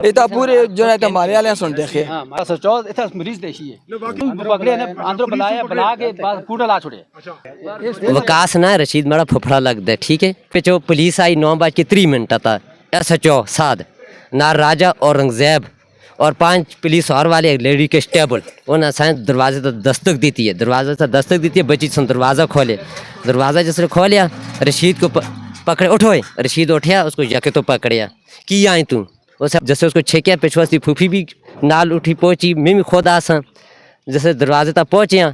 یہ تو پورے جو ہے ہمارے والے سن دیکھے ہاں سچو اتنا مریض دیشی ہے پکڑے نے اندر بلا کے بعد کوڑا لا چھوڑے وکاس نہ رشید میرا پھپڑا لگتا ہے ٹھیک ہے پھر جو پولیس آئی 9:03 تھا ایس ایچ او سعد نار راجہ اورنگزیب اور 5 پولیس اور والے ایک لیڈی کانسٹیبل انہوں نے دروازے تو دستک دیتی ہے دروازے سے دستک دیتی ہے بچی سن دروازہ کھولے دروازہ جس نے کھولیا رشید کو پکڑے اٹھوئے رشید اٹھیا اس کو یکے تو پکڑیا کی آئیں تو جیسے اس کو چھکیا پچھوستی پھوپھی بھی نال اٹھی پہنچی میں بھی خود آساں جیسے دروازے تک پہنچیا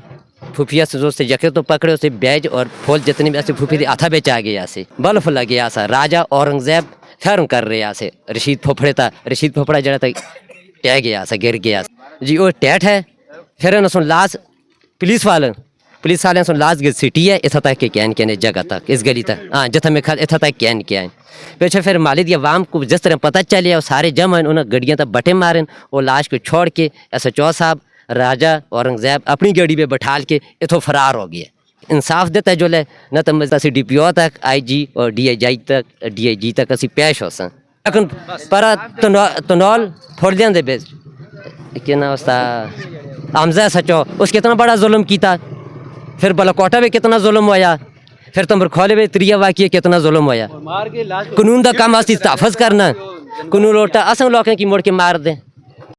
پھوپھیا سے دوست یکے تو پکڑے اسے بیج اور پھول جتنے بھی ایسے پھوپھی تھی آتھا بیچ آ گیا سے بلف لگیا سا راجہ اورنگزیب پھیرن کر رہے سے رشید پھوپڑے تھا رشید پھوپڑا جڑا تھا ٹہ گیا سا گر گیا جی وہ ٹیٹ ہے پھر نہ سن لاس پولیس والے سن لاس گر سٹی ہے اتنا تک کہ کین کین جگہ تک اس گلی تک ہاں جتنا میں کھا اتنا تک کین کیا پیچھے پھر مالد عوام کو جس طرح پتہ چلیا وہ سارے جمع انہوں نے گڈیاں تک بٹے مارن وہ لاش کو چھوڑ کے ایس ایچ او صاحب راجہ اورنگزیب اپنی گاڑی پہ بٹھال کے اتوں فرار ہو گیا انصاف دیتا ہے جو لے نہ تو ملتا سی ڈی پی او تک آئی جی اور ڈی آئی جی تک اسی پیش ہو سن لیکن پر تنول پھوڑ دیں دے بیس کیا نا اس حمزہ سچو اس کتنا بڑا ظلم کیتا پھر بلا کوٹا بھی کتنا ظلم ہویا پھر تمبر کھولے بھی تریا واقعی کتنا ظلم ہویا قانون دا کام واسطے تحفظ کرنا قانون لوٹا اصل لوگوں کی مڑ کے مار دیں